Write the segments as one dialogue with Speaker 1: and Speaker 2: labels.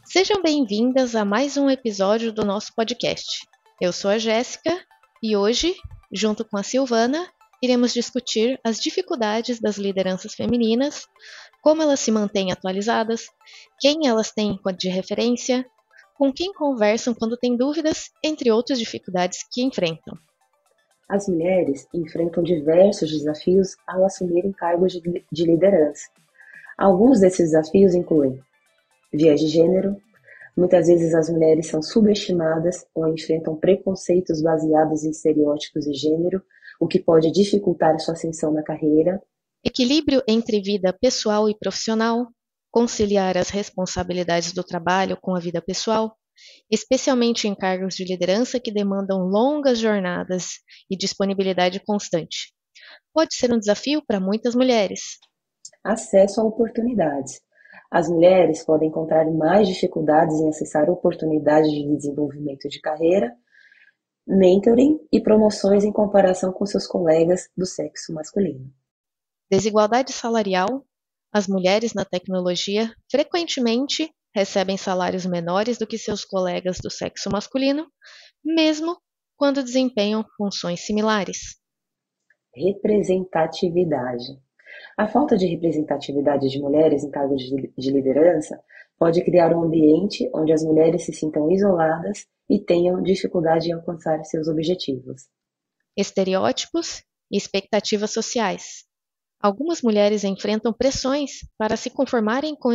Speaker 1: Sejam bem-vindas a mais um episódio do nosso podcast. Eu sou a Jéssica e hoje, junto com a Silvana, iremos discutir as dificuldades das lideranças femininas, como elas se mantêm atualizadas, quem elas têm de referência, com quem conversam quando têm dúvidas, entre outras dificuldades que enfrentam.
Speaker 2: As mulheres enfrentam diversos desafios ao assumirem cargos de liderança. Alguns desses desafios incluem viés de gênero. Muitas vezes as mulheres são subestimadas ou enfrentam preconceitos baseados em estereótipos de gênero, o que pode dificultar a sua ascensão na carreira.
Speaker 1: Equilíbrio entre vida pessoal e profissional, conciliar as responsabilidades do trabalho com a vida pessoal, especialmente em cargos de liderança que demandam longas jornadas e disponibilidade constante. Pode ser um desafio para muitas mulheres.
Speaker 2: Acesso a oportunidades. As mulheres podem encontrar mais dificuldades em acessar oportunidades de desenvolvimento de carreira, mentoring e promoções em comparação com seus colegas do sexo masculino.
Speaker 1: Desigualdade salarial. As mulheres na tecnologia frequentemente recebem salários menores do que seus colegas do sexo masculino, mesmo quando desempenham funções similares.
Speaker 2: Representatividade. A falta de representatividade de mulheres em cargos de liderança pode criar um ambiente onde as mulheres se sintam isoladas e tenham dificuldade em alcançar seus objetivos.
Speaker 1: Estereótipos e expectativas sociais. Algumas mulheres enfrentam pressões para se conformarem com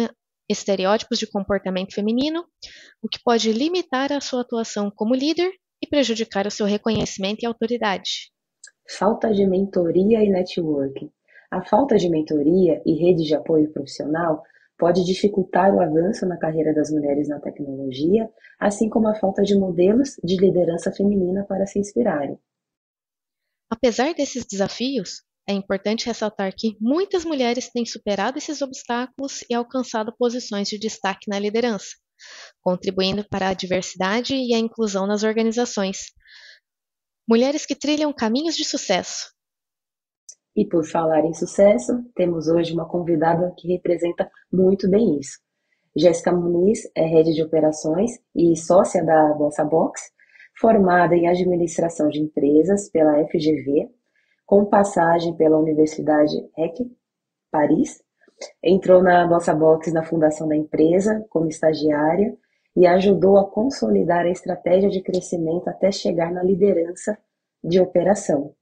Speaker 1: estereótipos de comportamento feminino, o que pode limitar a sua atuação como líder e prejudicar o seu reconhecimento e autoridade.
Speaker 2: Falta de mentoria e networking. A falta de mentoria e rede de apoio profissional pode dificultar o avanço na carreira das mulheres na tecnologia, assim como a falta de modelos de liderança feminina para se inspirarem.
Speaker 1: Apesar desses desafios, é importante ressaltar que muitas mulheres têm superado esses obstáculos e alcançado posições de destaque na liderança, contribuindo para a diversidade e a inclusão nas organizações. Mulheres que trilham caminhos de sucesso.
Speaker 2: E por falar em sucesso, temos hoje uma convidada que representa muito bem isso. Jéssica Muniz é Head de Operações e sócia da VossaBox, formada em Administração de Empresas pela FGV, com passagem pela Universidade EC, Paris. Entrou na VossaBox na fundação da empresa como estagiária e ajudou a consolidar a estratégia de crescimento até chegar na liderança de operação.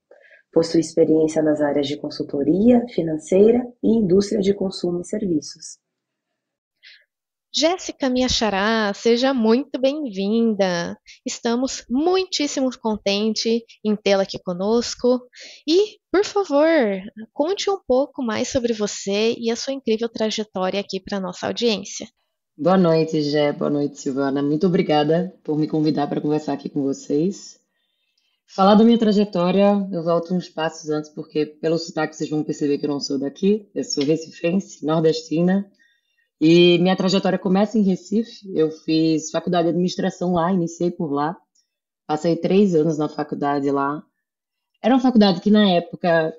Speaker 2: Possui experiência nas áreas de consultoria, financeira e indústria de consumo e serviços.
Speaker 1: Jéssica, minha xará, seja muito bem-vinda. Estamos muitíssimo contentes em tê-la aqui conosco. E, por favor, conte um pouco mais sobre você e a sua incrível trajetória aqui para a nossa audiência.
Speaker 3: Boa noite, Jé. Boa noite, Silvana. Muito obrigada por me convidar para conversar aqui com vocês. Falar da minha trajetória, eu volto uns passos antes, porque pelo sotaque vocês vão perceber que eu não sou daqui. Eu sou recifense, nordestina, e minha trajetória começa em Recife. Eu fiz faculdade de administração lá, iniciei por lá. Passei 3 anos na faculdade lá. Era uma faculdade que na época,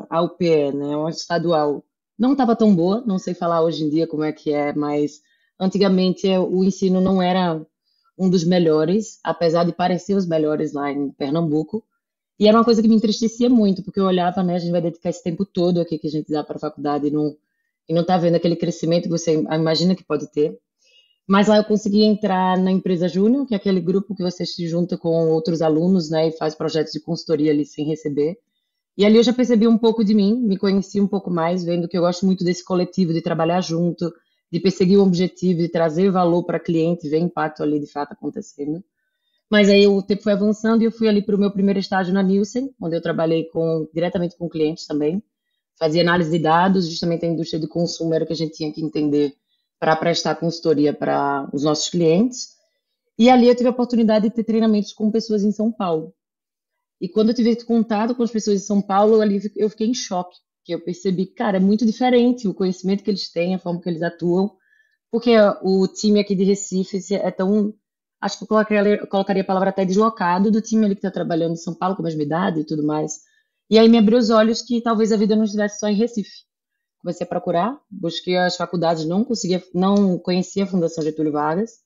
Speaker 3: a UPE, né, uma estadual, não estava tão boa, não sei falar hoje em dia como é que é, mas antigamente o ensino não era um dos melhores, apesar de parecer os melhores lá em Pernambuco. E era uma coisa que me entristecia muito, porque eu olhava, né, a gente vai dedicar esse tempo todo aqui que a gente dá para a faculdade e não tá vendo aquele crescimento que você imagina que pode ter. Mas lá eu consegui entrar na empresa Júnior, que é aquele grupo que você se junta com outros alunos, né, e faz projetos de consultoria ali sem receber. E ali eu já percebi um pouco de mim, me conheci um pouco mais, vendo que eu gosto muito desse coletivo, de trabalhar junto, de perseguir o objetivo, de trazer valor para cliente, ver impacto ali de fato acontecendo. Mas aí o tempo foi avançando e eu fui ali para o meu primeiro estágio na Nielsen, onde eu trabalhei diretamente com clientes também. Fazia análise de dados, justamente a indústria de consumo era o que a gente tinha que entender para prestar consultoria para os nossos clientes. E ali eu tive a oportunidade de ter treinamentos com pessoas em São Paulo. E quando eu tive contato com as pessoas de São Paulo, ali eu fiquei em choque, que eu percebi, cara, é muito diferente o conhecimento que eles têm, a forma que eles atuam, porque o time aqui de Recife é tão, acho que eu colocaria a palavra até deslocado do time ali que está trabalhando em São Paulo com a mesma idade e tudo mais. E aí me abriu os olhos que talvez a vida não estivesse só em Recife. comecei a procurar, busquei as faculdades, não conhecia a Fundação Getúlio Vargas,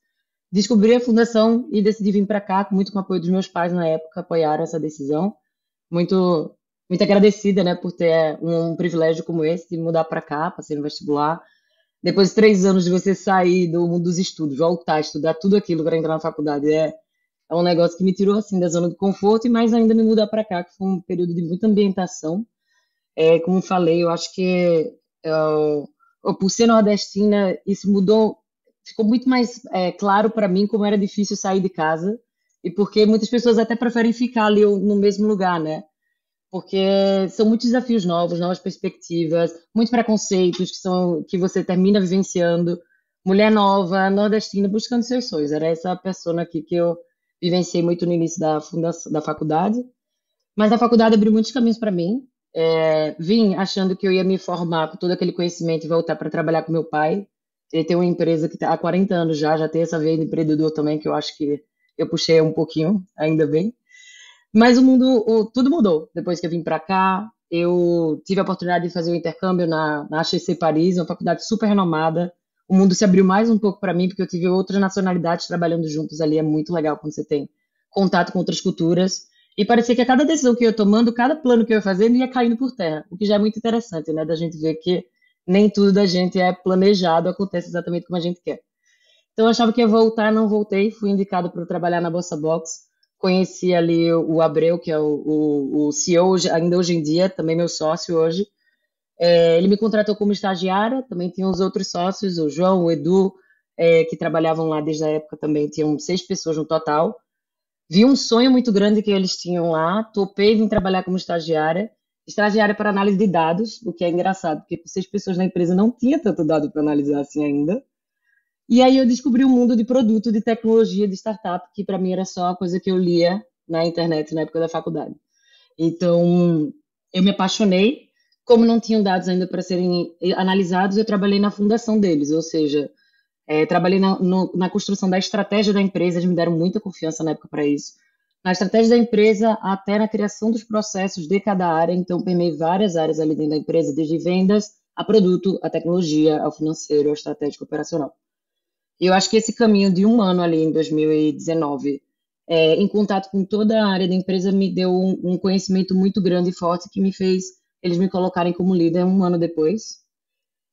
Speaker 3: descobri a fundação e decidi vir para cá, muito com o apoio dos meus pais na época, apoiaram essa decisão. Muito, muito agradecida, né, por ter um privilégio como esse de mudar para cá, passei no vestibular. Depois de 3 anos de você sair do mundo dos estudos, voltar a estudar tudo aquilo para entrar na faculdade, é um negócio que me tirou assim da zona de conforto e mais ainda me mudar para cá, que foi um período de muita ambientação. Como falei, eu acho que por ser nordestina, isso mudou, ficou muito mais claro para mim como era difícil sair de casa e porque muitas pessoas até preferem ficar ali no mesmo lugar, né? Porque são muitos desafios novos, novas perspectivas, muitos preconceitos que você termina vivenciando. Mulher nova, nordestina, buscando seus sonhos. Era essa persona aqui que eu vivenciei muito no início da faculdade. Mas a faculdade abriu muitos caminhos para mim. Vim achando que eu ia me formar com todo aquele conhecimento e voltar para trabalhar com meu pai. Ele tem uma empresa que está há 40 anos já tem essa veia de empreendedor também, que eu acho que eu puxei um pouquinho, ainda bem. Mas tudo mudou depois que eu vim para cá. Eu tive a oportunidade de fazer um intercâmbio na HEC Paris, uma faculdade super renomada. O mundo se abriu mais um pouco para mim, porque eu tive outras nacionalidades trabalhando juntos ali. É muito legal quando você tem contato com outras culturas. E parecia que a cada decisão que eu ia tomando, cada plano que eu ia fazendo, ia caindo por terra. O que já é muito interessante, né? Da gente ver que nem tudo da gente é planejado, acontece exatamente como a gente quer. Então eu achava que ia voltar, não voltei. Fui indicado para trabalhar na Bolsa Box. Conheci ali o Abreu, que é o CEO, ainda hoje em dia, também meu sócio hoje. Ele me contratou como estagiária, também tinha os outros sócios, o João, o Edu, que trabalhavam lá desde a época também, tinham 6 pessoas no total. Vi um sonho muito grande que eles tinham lá, topei vim trabalhar como estagiária para análise de dados, o que é engraçado, porque com 6 pessoas na empresa não tinha tanto dado para analisar assim ainda. E aí eu descobri o mundo de produto, de tecnologia, de startup, que para mim era só a coisa que eu lia na internet na época da faculdade. Então, eu me apaixonei. Como não tinham dados ainda para serem analisados, eu trabalhei na fundação deles, ou seja, trabalhei na construção da estratégia da empresa, eles me deram muita confiança na época para isso. Na estratégia da empresa, até na criação dos processos de cada área, então permeei várias áreas ali dentro da empresa, desde vendas, a produto, a tecnologia, ao financeiro, ao estratégico operacional. E eu acho que esse caminho de um ano ali em 2019, em contato com toda a área da empresa, me deu um conhecimento muito grande e forte que me fez eles me colocarem como líder um ano depois.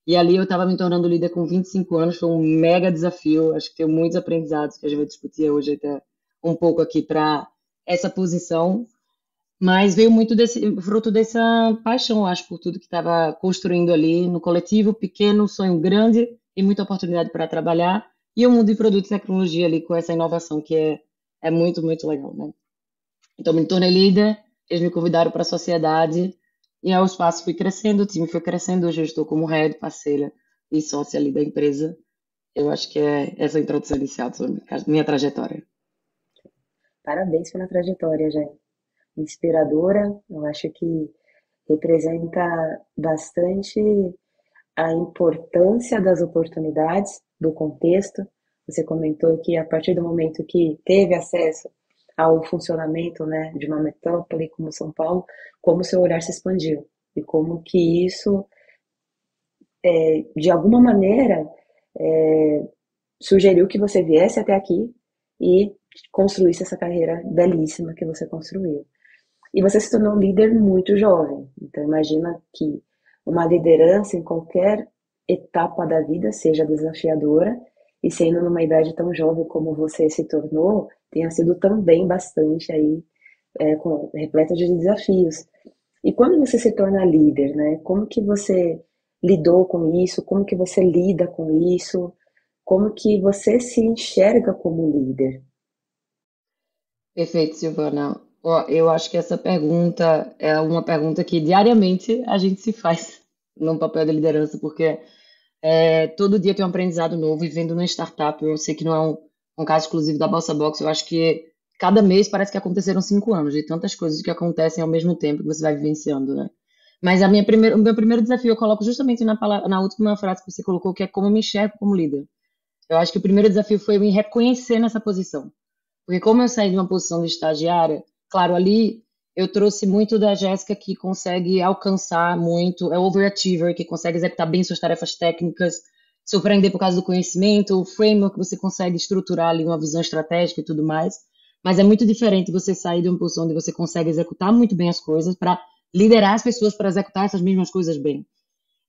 Speaker 3: E ali eu estava me tornando líder com 25 anos, foi um mega desafio, acho que tenho muitos aprendizados que a gente vai discutir hoje até um pouco aqui para essa posição, mas veio muito fruto dessa paixão, acho, por tudo que estava construindo ali no coletivo, pequeno, sonho grande e muita oportunidade para trabalhar, e o mundo de produtos e tecnologia ali com essa inovação que é muito, muito legal, né? Então me tornei líder, eles me convidaram para a sociedade, e aos passos fui crescendo, o time foi crescendo, hoje eu estou como head, parceira e sócia ali da empresa. Eu acho que é essa a introdução inicial sobre a minha trajetória.
Speaker 2: Parabéns pela trajetória, já inspiradora. Eu acho que representa bastante a importância das oportunidades, do contexto. Você comentou que a partir do momento que teve acesso ao funcionamento, né, de uma metrópole como São Paulo, como seu olhar se expandiu e como que isso, de alguma maneira, sugeriu que você viesse até aqui e construísse essa carreira belíssima que você construiu. E você se tornou um líder muito jovem, então imagina que uma liderança em qualquer etapa da vida seja desafiadora, e sendo numa idade tão jovem como você se tornou, tenha sido também bastante aí, repleta de desafios. E quando você se torna líder, né, como que você lidou com isso? Como que você lida com isso? Como que você se enxerga como líder?
Speaker 3: Perfeito, Silvana. Ó, eu acho que essa pergunta é uma pergunta que diariamente a gente se faz no papel de liderança, porque todo dia tem um aprendizado novo, e vendo numa startup, eu sei que não é um caso exclusivo da Bolsa Box, eu acho que cada mês parece que aconteceram 5 anos, de tantas coisas que acontecem ao mesmo tempo que você vai vivenciando, né? Mas o meu primeiro desafio eu coloco justamente na última frase que você colocou, que é como eu me enxergo como líder. Eu acho que o primeiro desafio foi me reconhecer nessa posição. Porque como eu saí de uma posição de estagiária, claro, ali eu trouxe muito da Jéssica, que consegue alcançar muito, é overachiever, que consegue executar bem suas tarefas técnicas, surpreender por causa do conhecimento, o framework que você consegue estruturar ali uma visão estratégica e tudo mais. Mas é muito diferente você sair de uma posição onde você consegue executar muito bem as coisas para liderar as pessoas para executar essas mesmas coisas bem.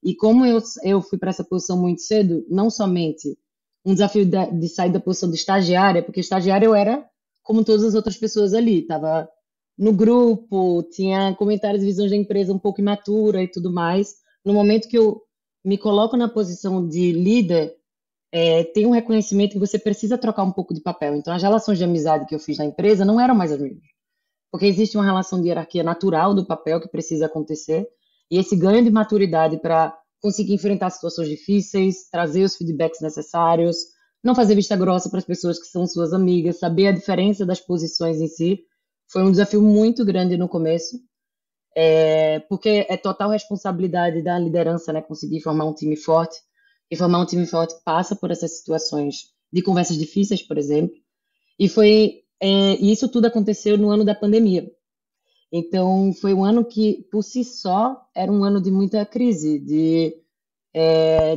Speaker 3: E como eu fui para essa posição muito cedo, não somente um desafio de sair da posição de estagiária, porque estagiária eu era como todas as outras pessoas ali, estava no grupo, tinha comentários e visões da empresa um pouco imatura e tudo mais. No momento que eu me coloco na posição de líder, tem um reconhecimento que você precisa trocar um pouco de papel. Então, as relações de amizade que eu fiz na empresa não eram mais as mesmas. Porque existe uma relação de hierarquia natural do papel que precisa acontecer, e esse ganho de maturidade para conseguir enfrentar situações difíceis, trazer os feedbacks necessários, não fazer vista grossa para as pessoas que são suas amigas, saber a diferença das posições em si, foi um desafio muito grande no começo, porque é total responsabilidade da liderança, né, conseguir formar um time forte, e formar um time forte passa por essas situações de conversas difíceis, por exemplo, e isso tudo aconteceu no ano da pandemia. Então, foi um ano que, por si só, era um ano de muita crise, de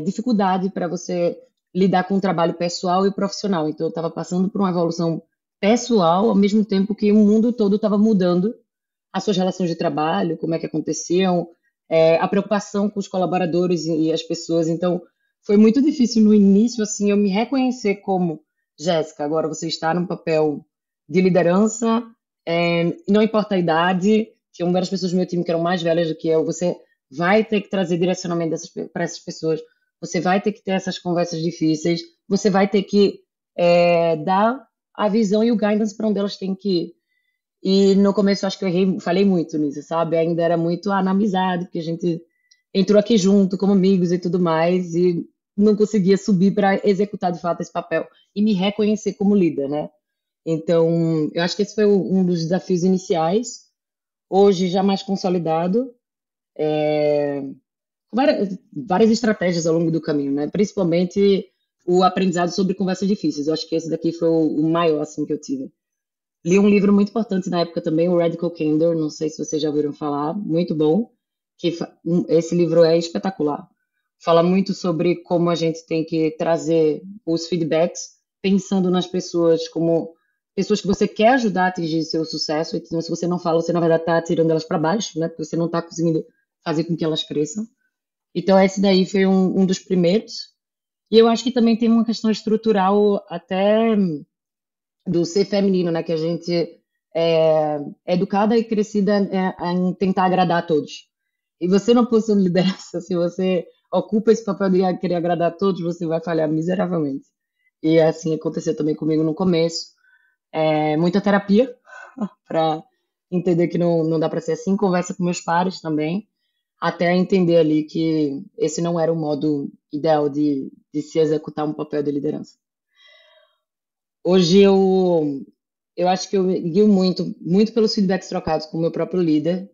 Speaker 3: dificuldade para você lidar com o trabalho pessoal e profissional. Então, eu estava passando por uma evolução pessoal, ao mesmo tempo que o mundo todo estava mudando as suas relações de trabalho, como é que aconteciam, a preocupação com os colaboradores e as pessoas. Então, foi muito difícil no início, assim, eu me reconhecer como Jéssica. Agora você está num papel de liderança, não importa a idade, tinha várias pessoas do meu time que eram mais velhas do que eu, você vai ter que trazer direcionamento para essas pessoas, você vai ter que ter essas conversas difíceis, você vai ter que dar a visão e o guidance para onde elas têm que ir. E no começo eu acho que eu errei, falei muito nisso, sabe? Ainda era muito na amizade, porque a gente entrou aqui junto como amigos e tudo mais, e não conseguia subir para executar de fato esse papel e me reconhecer como líder, né? Então, eu acho que esse foi um dos desafios iniciais, hoje já mais consolidado, com várias estratégias ao longo do caminho, né? Principalmente o aprendizado sobre conversas difíceis. Eu acho que esse daqui foi o maior, assim, que eu tive. Li um livro muito importante na época também, o Radical Candor, não sei se vocês já ouviram falar, muito bom, esse livro é espetacular. Fala muito sobre como a gente tem que trazer os feedbacks, pensando nas pessoas como pessoas que você quer ajudar a atingir seu sucesso, então se você não fala, você na verdade está tirando elas para baixo, né? Porque você não está conseguindo fazer com que elas cresçam. Então esse daí foi um dos primeiros. E eu acho que também tem uma questão estrutural até do ser feminino, né? Que a gente é educada e crescida em tentar agradar a todos. E você na posição de liderança, se você ocupa esse papel de querer agradar a todos, você vai falhar miseravelmente. E assim aconteceu também comigo no começo. Muita terapia para entender que não dá para ser assim. Conversa com meus pares também, até entender ali que esse não era o modo ideal de se executar um papel de liderança. Hoje eu acho que eu guio muito, muito pelos feedbacks trocados com o meu próprio líder.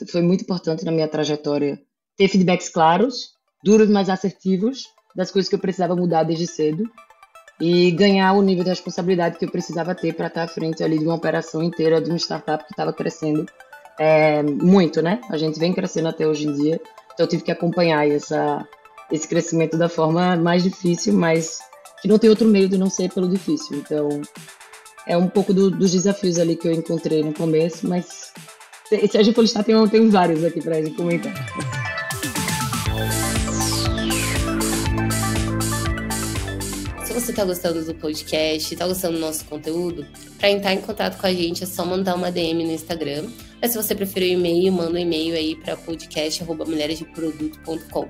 Speaker 3: Foi muito importante na minha trajetória ter feedbacks claros, duros, mas assertivos, das coisas que eu precisava mudar desde cedo e ganhar o nível de responsabilidade que eu precisava ter para estar à frente ali de uma operação inteira de uma startup que estava crescendo muito, né? A gente vem crescendo até hoje em dia, então eu tive que acompanhar esse crescimento da forma mais difícil, mas que não tem outro meio de não ser pelo difícil. Então, é um pouco dos desafios ali que eu encontrei no começo, mas se a gente for listar, tem vários aqui para a gente comentar.
Speaker 4: Se você está gostando do podcast, está gostando do nosso conteúdo, para entrar em contato com a gente é só mandar uma DM no Instagram. Mas se você preferir o e-mail, manda um e-mail aí para podcast@mulheresdeproduto.com.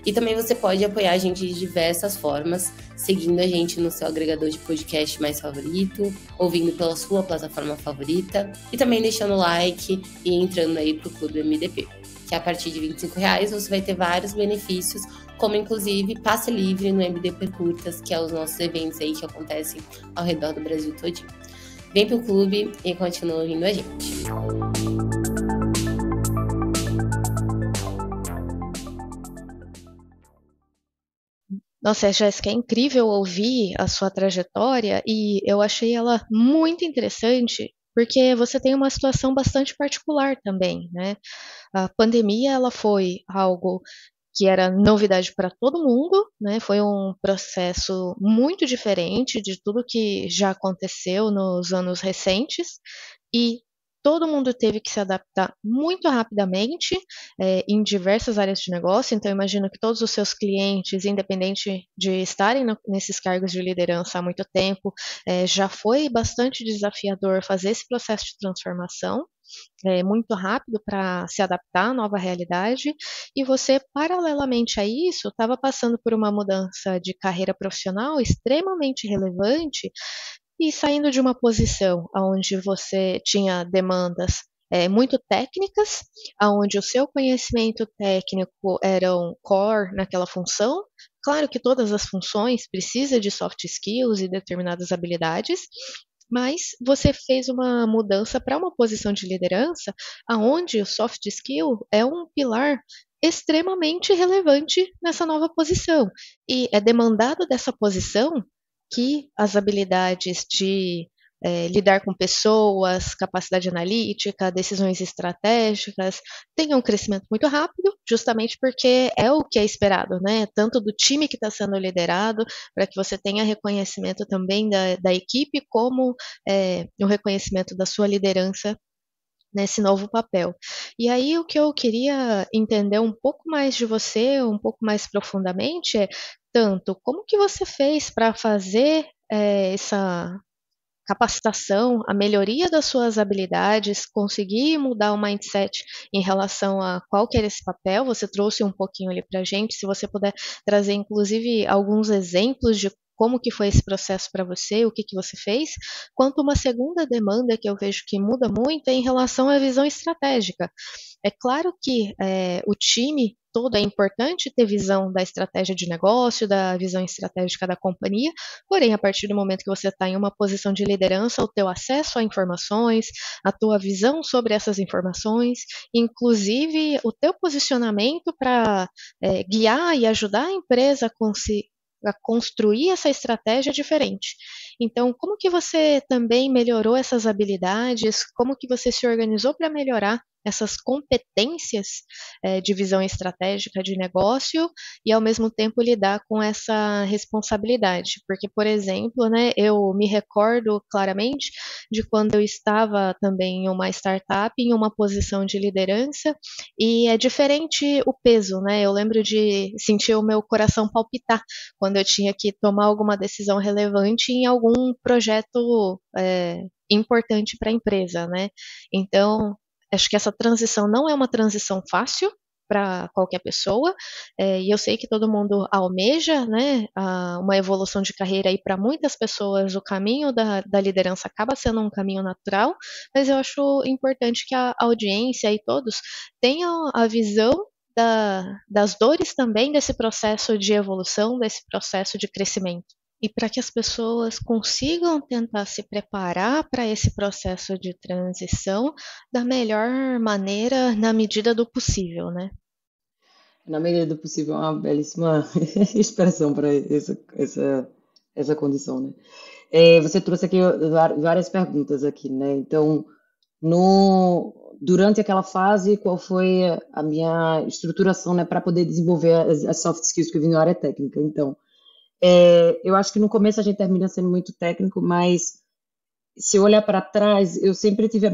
Speaker 4: E também você pode apoiar a gente de diversas formas, seguindo a gente no seu agregador de podcast mais favorito, ouvindo pela sua plataforma favorita e também deixando like e entrando aí pro Clube MDP, que a partir de R$25 você vai ter vários benefícios, como inclusive passe livre no MDP Curtas, que é os nossos eventos aí que acontecem ao redor do Brasil todinho. Vem pro clube e continua ouvindo a gente.
Speaker 1: Nossa, Jéssica, é incrível ouvir a sua trajetória e eu achei ela muito interessante porque você tem uma situação bastante particular também, né? A pandemia, ela foi algo que era novidade para todo mundo, né? Foi um processo muito diferente de tudo que já aconteceu nos anos recentes e todo mundo teve que se adaptar muito rapidamente em diversas áreas de negócio. Então, eu imagino que todos os seus clientes, independente de estarem nesses cargos de liderança há muito tempo, já foi bastante desafiador fazer esse processo de transformação muito rápido para se adaptar à nova realidade, e você, paralelamente a isso, estava passando por uma mudança de carreira profissional extremamente relevante e saindo de uma posição onde você tinha demandas muito técnicas, onde o seu conhecimento técnico era um core naquela função. Claro que todas as funções precisam de soft skills e determinadas habilidades, mas você fez uma mudança para uma posição de liderança, aonde o soft skill é um pilar extremamente relevante nessa nova posição. E é demandado dessa posição que as habilidades de lidar com pessoas, capacidade analítica, decisões estratégicas, tenham um crescimento muito rápido, justamente porque é o que é esperado, né? Tanto do time que está sendo liderado, para que você tenha reconhecimento também da equipe, como o reconhecimento da sua liderança nesse novo papel. E aí o que eu queria entender um pouco mais de você, um pouco mais profundamente, é tanto como que você fez para fazer essa capacitação, a melhoria das suas habilidades, conseguir mudar o mindset em relação a qual que era esse papel. Você trouxe um pouquinho ali para a gente, se você puder trazer inclusive alguns exemplos de como que foi esse processo para você, o que que você fez, quanto uma segunda demanda que eu vejo que muda muito é em relação à visão estratégica. É claro que o time todo é importante ter visão da estratégia de negócio, da visão estratégica da companhia, porém, a partir do momento que você está em uma posição de liderança, o teu acesso a informações, a tua visão sobre essas informações, inclusive o teu posicionamento para guiar e ajudar a empresa a construir essa estratégia diferente. Então, como que você também melhorou essas habilidades? Como que você se organizou para melhorar essas competências de visão estratégica de negócio e, ao mesmo tempo, lidar com essa responsabilidade? Porque, por exemplo, né, eu me recordo claramente de quando eu estava também em uma startup, em uma posição de liderança, e é diferente o peso, né? Eu lembro de sentir o meu coração palpitar quando eu tinha que tomar alguma decisão relevante em algum projeto importante para a empresa, né? Então, acho que essa transição não é uma transição fácil para qualquer pessoa, e eu sei que todo mundo almeja, né, uma evolução de carreira, e para muitas pessoas o caminho da liderança acaba sendo um caminho natural, mas eu acho importante que a audiência e todos tenham a visão das dores também desse processo de evolução, desse processo de crescimento. E para que as pessoas consigam tentar se preparar para esse processo de transição da melhor maneira, na medida do possível, né?
Speaker 3: Na medida do possível, é uma belíssima expressão para essa condição, né? Você trouxe aqui várias perguntas aqui, né? Então, durante aquela fase, qual foi a minha estruturação, né, para poder desenvolver as soft skills que eu vim na área técnica? Então, eu acho que no começo a gente termina sendo muito técnico, mas se eu olhar para trás, eu sempre tive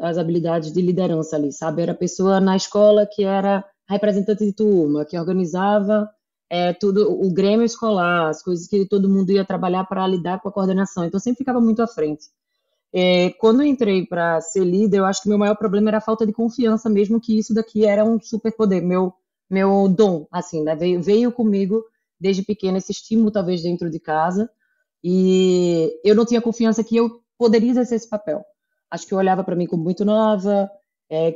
Speaker 3: as habilidades de liderança ali, sabe? Era a pessoa na escola que era representante de turma, que organizava tudo, o grêmio escolar, as coisas que todo mundo ia trabalhar para lidar com a coordenação. Então, eu sempre ficava muito à frente. Quando eu entrei para ser líder, eu acho que meu maior problema era a falta de confiança, mesmo que isso daqui era um superpoder, meu dom, assim, né? Veio comigo desde pequena esse estímulo, talvez, dentro de casa, e eu não tinha confiança que eu poderia exercer esse papel. Acho que eu olhava para mim como muito nova,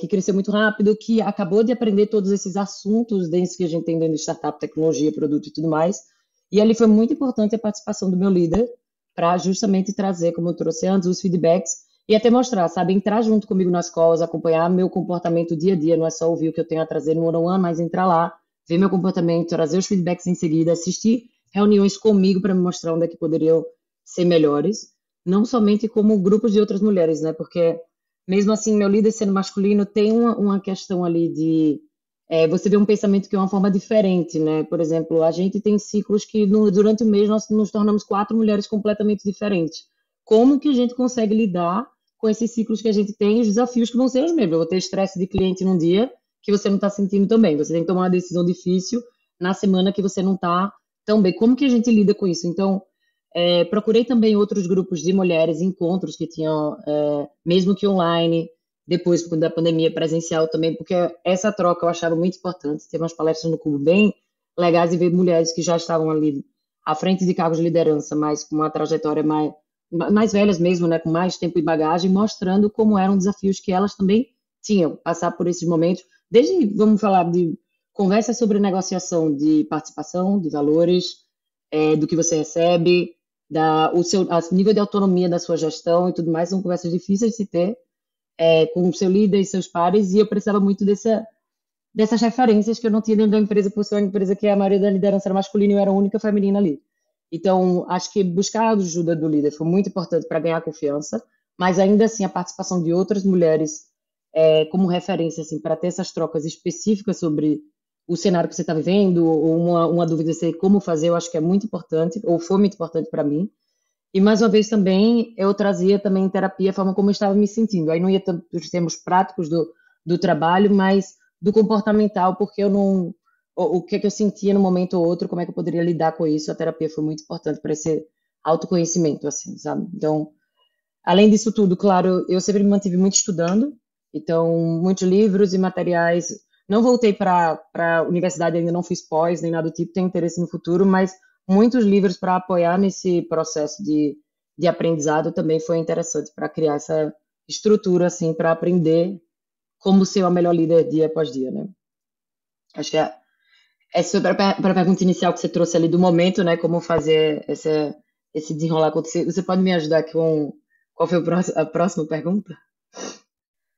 Speaker 3: que cresceu muito rápido, que acabou de aprender todos esses assuntos dentro que a gente tem dentro de startup, tecnologia, produto e tudo mais. E ali foi muito importante a participação do meu líder para justamente trazer, como eu trouxe antes, os feedbacks e até mostrar, sabe, entrar junto comigo nas calls, acompanhar meu comportamento dia a dia, não é só ouvir o que eu tenho a trazer no one-on-one, mas entrar lá, ver meu comportamento, trazer os feedbacks em seguida, assistir reuniões comigo para me mostrar onde é que poderiam ser melhores. não somente como grupos de outras mulheres, né? Porque mesmo assim, meu líder sendo masculino, tem uma questão ali de você vê um pensamento que é uma forma diferente, né? Por exemplo, a gente tem ciclos que durante o mês nós nos tornamos 4 mulheres completamente diferentes. Como que a gente consegue lidar com esses ciclos que a gente tem e os desafios que vão ser os mesmos? Eu vou ter estresse de cliente num dia que você não está sentindo tão bem. Você tem que tomar uma decisão difícil na semana que você não está tão bem. Como que a gente lida com isso? Então, procurei também outros grupos de mulheres, encontros que tinham, mesmo que online, depois da pandemia presencial também, porque essa troca eu achava muito importante. Teve umas palestras no Cubo bem legais e ver mulheres que já estavam ali à frente de cargos de liderança, mas com uma trajetória mais velhas mesmo, né, com mais tempo e bagagem, mostrando como eram desafios que elas também tinham, passar por esses momentos, desde, vamos falar de conversa sobre negociação de participação, de valores, do que você recebe, o seu nível de autonomia da sua gestão e tudo mais, são conversas difíceis de se ter com o seu líder e seus pares, e eu precisava muito dessas referências que eu não tinha dentro da empresa, por ser uma empresa que a maioria da liderança era masculina e eu era a única feminina ali. Então, acho que buscar a ajuda do líder foi muito importante para ganhar confiança, mas ainda assim a participação de outras mulheres como referência, assim, para ter essas trocas específicas sobre o cenário que você está vivendo, ou uma dúvida de como fazer, eu acho que é muito importante, ou foi muito importante para mim. E mais uma vez também, eu trazia também em terapia a forma como eu estava me sentindo. Aí não ia tanto dos termos práticos do trabalho, mas do comportamental, porque eu não... O que é que eu sentia no momento ou outro, como é que eu poderia lidar com isso. A terapia foi muito importante para esse autoconhecimento, assim, sabe? Então, além disso tudo, claro, eu sempre me mantive muito estudando, então, muitos livros e materiais. Não voltei para a universidade, ainda não fiz pós, nem nada do tipo, tenho interesse no futuro, mas muitos livros para apoiar nesse processo de aprendizado também foi interessante para criar essa estrutura, assim, para aprender como ser o melhor líder dia após dia, né? Acho que essa para a pergunta inicial que você trouxe ali do momento, né? Como fazer esse desenrolar acontecer. Você pode me ajudar com qual foi a próxima pergunta?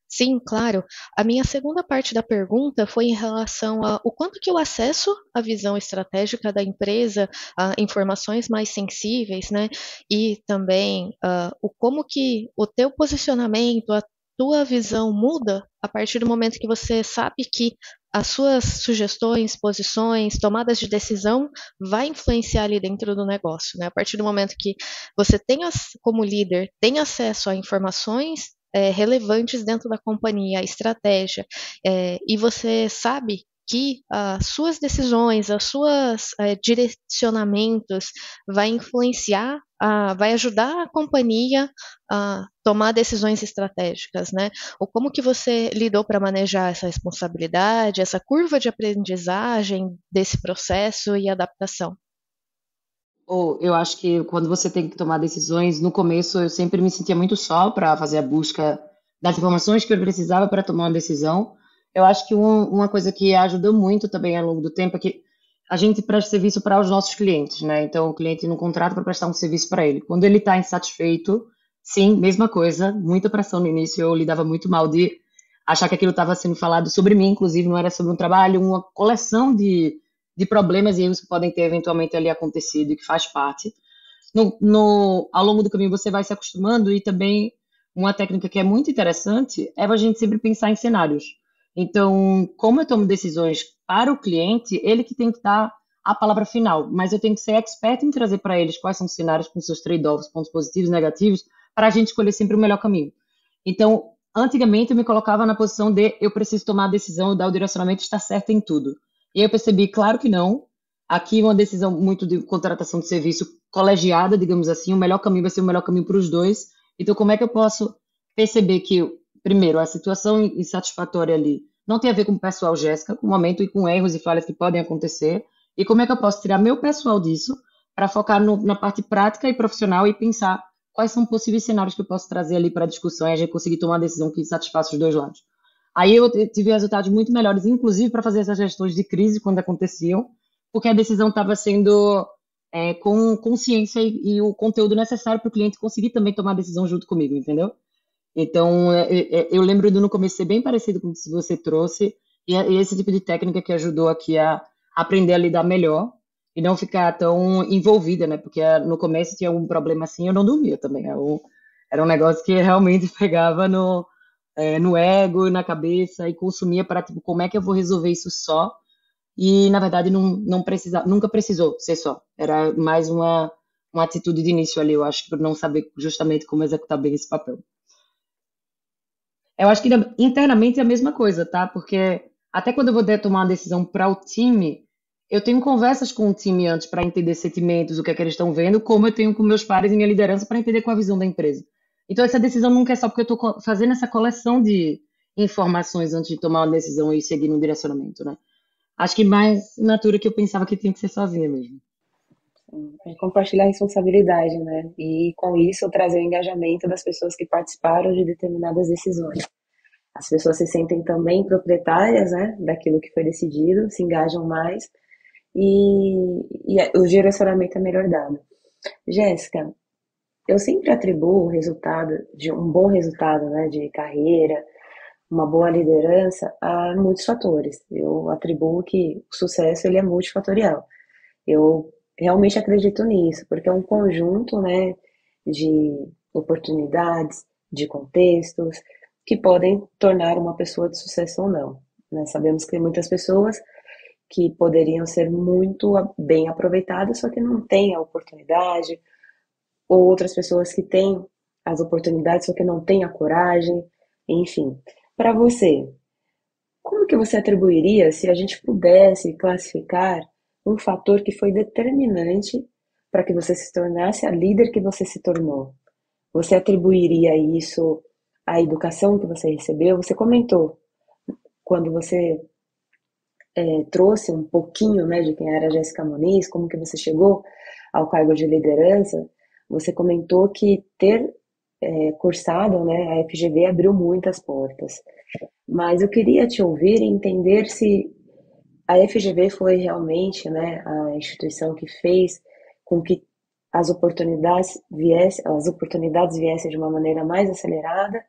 Speaker 1: Sim, claro. A minha segunda parte da pergunta foi em relação ao quanto que o acesso à visão estratégica da empresa, a informações mais sensíveis, né, e também o como que o teu posicionamento, a tua visão muda a partir do momento que você sabe que as suas sugestões, posições, tomadas de decisão vai influenciar ali dentro do negócio, né? A partir do momento que você tem, como líder, tem acesso a informações relevantes dentro da companhia, a estratégia, e você sabe que as suas decisões, as suas direcionamentos vai influenciar, vai ajudar a companhia a tomar decisões estratégicas, né? Ou como que você lidou para manejar essa responsabilidade, essa curva de aprendizagem desse processo e adaptação?
Speaker 3: Ou eu acho que quando você tem que tomar decisões, no começo eu sempre me sentia muito só para fazer a busca das informações que eu precisava para tomar uma decisão. Eu acho que uma coisa que ajudou muito também ao longo do tempo é que a gente presta serviço para os nossos clientes, né? Então o cliente não contrata para prestar um serviço para ele. Quando ele está insatisfeito, sim, mesma coisa, muita pressão no início, eu lidava muito mal de achar que aquilo estava sendo falado sobre mim, inclusive não era sobre um trabalho, uma coleção de problemas e erros que podem ter eventualmente ali acontecido e que faz parte. Ao longo do caminho você vai se acostumando e também uma técnica que é muito interessante é a gente sempre pensar em cenários. Então, como eu tomo decisões para o cliente, ele que tem que dar a palavra final, mas eu tenho que ser expert em trazer para eles quais são os cenários com seus trade-offs, pontos positivos e negativos, para a gente escolher sempre o melhor caminho. Então, antigamente eu me colocava na posição de eu preciso tomar a decisão, dar o direcionamento, estar certo em tudo. E aí eu percebi, claro que não. Aqui uma decisão muito de contratação de serviço colegiada, digamos assim, o melhor caminho vai ser o melhor caminho para os dois. Então, como é que eu posso perceber que, primeiro, a situação insatisfatória ali não tem a ver com o pessoal, Jéssica, com o momento e com erros e falhas que podem acontecer, e como é que eu posso tirar meu pessoal disso para focar na parte prática e profissional e pensar quais são possíveis cenários que eu posso trazer ali para a discussão e a gente conseguir tomar uma decisão que satisfaça os dois lados. Aí eu tive resultados muito melhores, inclusive para fazer essas gestões de crise quando aconteciam, porque a decisão estava sendo com consciência e o conteúdo necessário para o cliente conseguir também tomar a decisão junto comigo, entendeu? Então, eu lembro do no começo ser bem parecido com o que você trouxe, e esse tipo de técnica que ajudou aqui a aprender a lidar melhor. e não ficar tão envolvida, né? Porque no começo tinha algum problema assim, eu não dormia também. Era um negócio que realmente pegava no ego e na cabeça e consumia para, tipo, como é que eu vou resolver isso só? E, na verdade, não precisa, nunca precisou ser só. Era mais uma atitude de início ali, eu acho, por não saber justamente como executar bem esse papel. Eu acho que internamente é a mesma coisa, tá? Porque até quando eu vou tomar uma decisão para o time, eu tenho conversas com o time antes para entender sentimentos, o que é que eles estão vendo, como eu tenho com meus pares e minha liderança para entender qual a visão da empresa. Então, essa decisão nunca é só porque eu estou fazendo essa coleção de informações antes de tomar uma decisão e seguir no direcionamento, né? Acho que mais natura que eu pensava que tinha que ser sozinha mesmo.
Speaker 2: É compartilhar a responsabilidade, né? E com isso trazer o engajamento das pessoas que participaram de determinadas decisões. As pessoas se sentem também proprietárias, né, daquilo que foi decidido, se engajam mais e o direcionamento é melhor dado. Jéssica, eu sempre atribuo o resultado de um bom resultado, né, de carreira, uma boa liderança a muitos fatores. Eu atribuo que o sucesso ele é multifatorial. Eu realmente acredito nisso, porque é um conjunto, né, de oportunidades, de contextos, que podem tornar uma pessoa de sucesso ou não. Né? Sabemos que tem muitas pessoas que poderiam ser muito bem aproveitadas, só que não têm a oportunidade, ou outras pessoas que têm as oportunidades, só que não têm a coragem, enfim. Para você, como que você atribuiria, se a gente pudesse classificar um fator que foi determinante para que você se tornasse a líder que você se tornou? Você atribuiria isso à educação que você recebeu? Você comentou quando você trouxe um pouquinho, né, de quem era a Jéssica Muniz, como que você chegou ao cargo de liderança. Você comentou que ter cursado, né, a FGV abriu muitas portas. Mas eu queria te ouvir e entender se a FGV foi realmente, né, a instituição que fez com que as oportunidades viessem de uma maneira mais acelerada,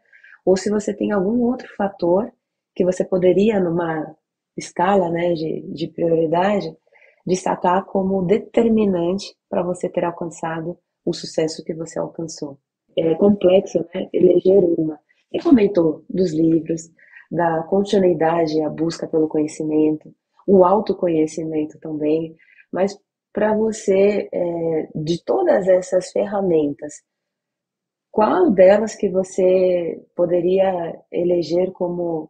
Speaker 2: ou se você tem algum outro fator que você poderia, numa escala, né, de prioridade, destacar como determinante para você ter alcançado o sucesso que você alcançou. É complexo, né, eleger uma. Você comentou dos livros, da continuidade, a busca pelo conhecimento, o autoconhecimento também, mas para você, de todas essas ferramentas, qual delas que você poderia eleger como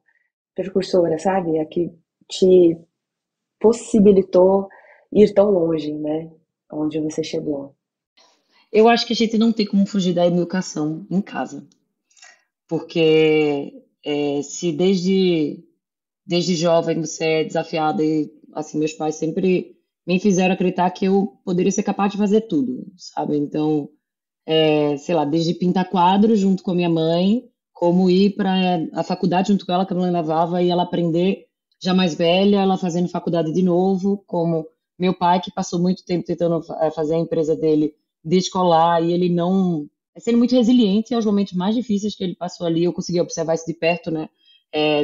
Speaker 2: precursora, sabe? A que te possibilitou ir tão longe, né? Onde você chegou.
Speaker 3: Eu acho que a gente não tem como fugir da educação em casa, porque se desde jovem você é desafiada e assim meus pais sempre me fizeram acreditar que eu poderia ser capaz de fazer tudo, sabe? Então, sei lá, desde pintar quadros junto com a minha mãe, como ir para a faculdade junto com ela, que a mãe levava, e ela aprender já mais velha, ela fazendo faculdade de novo, como meu pai, que passou muito tempo tentando fazer a empresa dele descolar, e ele não... sendo muito resiliente aos momentos mais difíceis que ele passou ali, eu consegui observar isso de perto, né?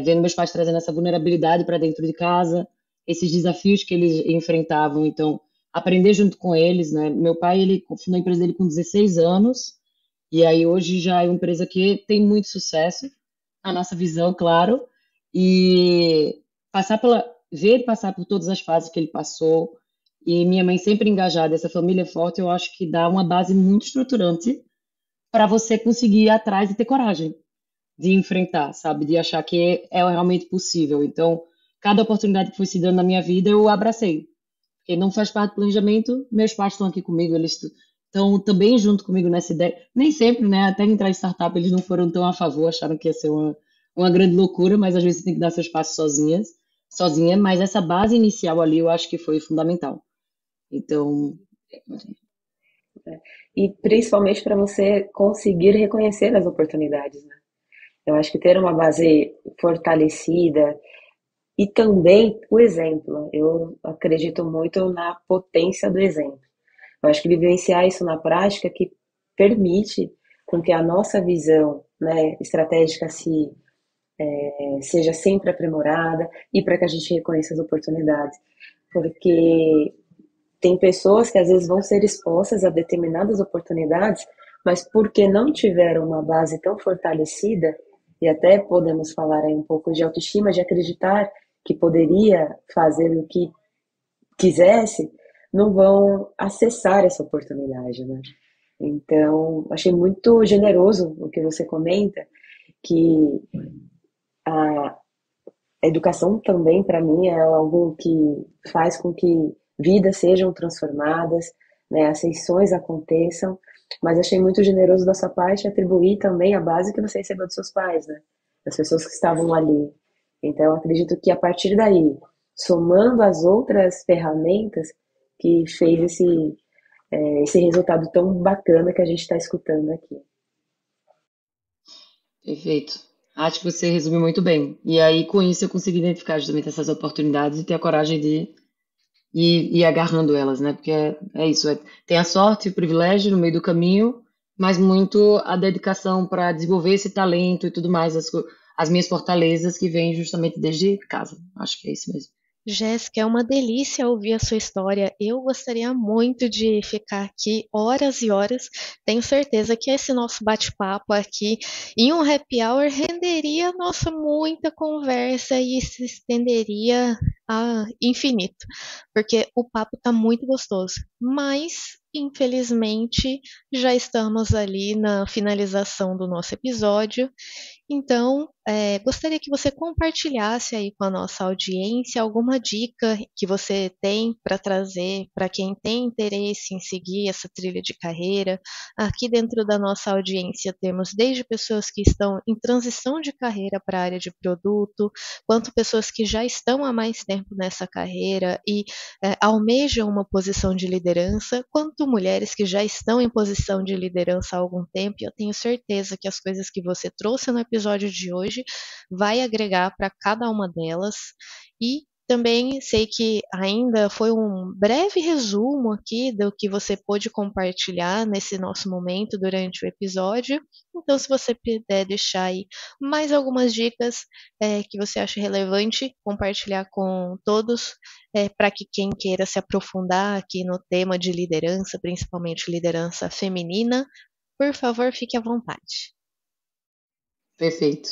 Speaker 3: Vendo meus pais trazendo essa vulnerabilidade para dentro de casa, esses desafios que eles enfrentavam, então aprender junto com eles, né? Meu pai, ele fundou a empresa dele com 16 anos, e aí hoje já é uma empresa que tem muito sucesso, a nossa visão, claro, e ver ele passar por todas as fases que ele passou, e minha mãe sempre engajada, essa família forte, eu acho que dá uma base muito estruturante para você conseguir ir atrás e ter coragem de enfrentar, sabe? De achar que é realmente possível. Então, cada oportunidade que foi se dando na minha vida, eu abracei. Porque não faz parte do planejamento, meus pais estão aqui comigo, eles estão também junto comigo nessa ideia. Nem sempre, né? Até entrar em startup, eles não foram tão a favor, acharam que ia ser uma grande loucura, mas às vezes você tem que dar seus passos sozinha, mas essa base inicial ali eu acho que foi fundamental. Então,
Speaker 2: E principalmente para você conseguir reconhecer as oportunidades, né? Eu acho que ter uma base fortalecida e também o exemplo. Eu acredito muito na potência do exemplo. Eu acho que vivenciar isso na prática que permite com que a nossa visão, né, estratégica seja sempre aprimorada e para que a gente reconheça as oportunidades. Porque tem pessoas que às vezes vão ser expostas a determinadas oportunidades, mas porque não tiveram uma base tão fortalecida, e até podemos falar aí um pouco de autoestima, de acreditar que poderia fazer o que quisesse, não vão acessar essa oportunidade, né? Então, achei muito generoso o que você comenta, que a educação também, para mim, é algo que faz com que vidas sejam transformadas, né, ascensões aconteçam, mas achei muito generoso da sua parte atribuir também a base que você recebeu dos seus pais, né, das pessoas que estavam ali. Então, acredito que a partir daí, somando as outras ferramentas, que fez esse resultado tão bacana que a gente está escutando aqui.
Speaker 3: Perfeito. Acho que você resumiu muito bem. E aí, com isso, eu consegui identificar justamente essas oportunidades e ter a coragem de ir agarrando elas, né? Porque é isso, tem a sorte e o privilégio no meio do caminho, mas muito a dedicação para desenvolver esse talento e tudo mais, as minhas fortalezas que vêm justamente desde casa. Acho que é isso mesmo.
Speaker 1: Jéssica, é uma delícia ouvir a sua história. Eu gostaria muito de ficar aqui horas e horas. Tenho certeza que esse nosso bate-papo aqui em um happy hour renderia, nossa, muita conversa e se estenderia a infinito, porque o papo está muito gostoso. Mas, infelizmente, já estamos ali na finalização do nosso episódio. Então, gostaria que você compartilhasse aí com a nossa audiência alguma dica que você tem para trazer para quem tem interesse em seguir essa trilha de carreira. Aqui dentro da nossa audiência temos desde pessoas que estão em transição de carreira para a área de produto, quanto pessoas que já estão há mais tempo nessa carreira e almejam uma posição de liderança, quanto mulheres que já estão em posição de liderança há algum tempo. E eu tenho certeza que as coisas que você trouxe no episódio de hoje vai agregar para cada uma delas. E também sei que ainda foi um breve resumo aqui do que você pôde compartilhar nesse nosso momento durante o episódio. Então, se você puder deixar aí mais algumas dicas que você acha relevante compartilhar com todos, para que quem queira se aprofundar aqui no tema de liderança, principalmente liderança feminina, por favor, fique à vontade.
Speaker 3: Perfeito.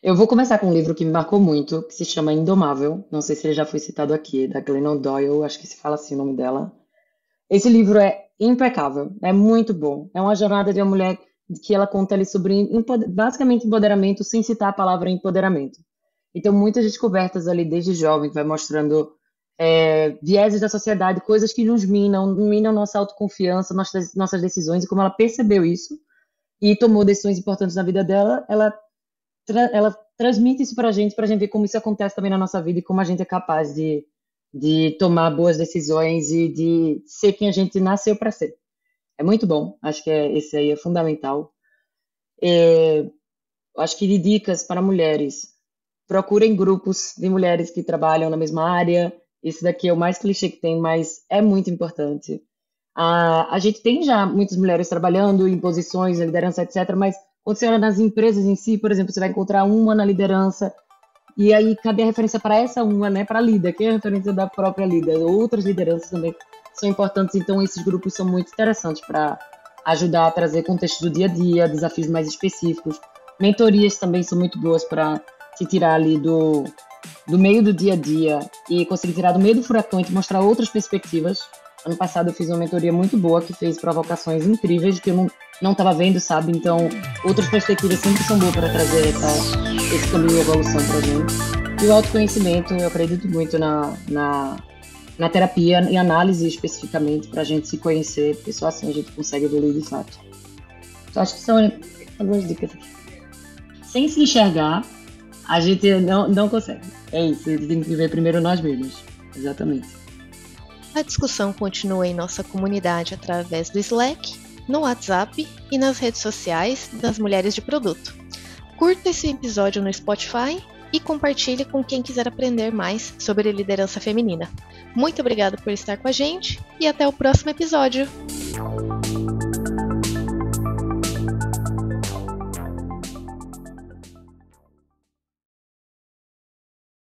Speaker 3: Eu vou começar com um livro que me marcou muito, que se chama Indomável. Não sei se ele já foi citado aqui, da Glennon Doyle, acho que se fala assim o nome dela. Esse livro é impecável, é muito bom. É uma jornada de uma mulher que ela conta ali sobre basicamente empoderamento, sem citar a palavra empoderamento. Então, muitas descobertas ali desde jovem, que vai mostrando vieses da sociedade, coisas que nos minam nossa autoconfiança, nossas decisões, e como ela percebeu isso e tomou decisões importantes na vida dela, ela transmite isso pra gente ver como isso acontece também na nossa vida e como a gente é capaz de tomar boas decisões e de ser quem a gente nasceu para ser. É muito bom, acho que esse aí é fundamental. Acho que de dicas para mulheres, procurem grupos de mulheres que trabalham na mesma área. Esse daqui é o mais clichê que tem, mas é muito importante. A gente tem já muitas mulheres trabalhando em posições de liderança, etc., mas quando você olha nas empresas em si, por exemplo, você vai encontrar uma na liderança, e aí cadê a referência para essa uma, né? Para a líder, que é a referência da própria líder. Outras lideranças também são importantes, então esses grupos são muito interessantes para ajudar a trazer contexto do dia a dia, desafios mais específicos. Mentorias também são muito boas para te tirar ali do meio do dia a dia e conseguir tirar do meio do furacão e te mostrar outras perspectivas. Ano passado eu fiz uma mentoria muito boa que fez provocações incríveis que eu não estava vendo, sabe? Então, outras perspectivas sempre são boas para trazer esse caminho de evolução para a gente. E o autoconhecimento, eu acredito muito na terapia e análise especificamente para a gente se conhecer, porque só assim a gente consegue evoluir de fato. Então, acho que são algumas dicas aqui. Sem se enxergar, a gente não consegue. É isso, a gente tem que viver primeiro nós mesmos. Exatamente.
Speaker 1: A discussão continua em nossa comunidade através do Slack, no WhatsApp e nas redes sociais das Mulheres de Produto. Curta esse episódio no Spotify e compartilhe com quem quiser aprender mais sobre liderança feminina. Muito obrigada por estar com a gente e até o próximo episódio!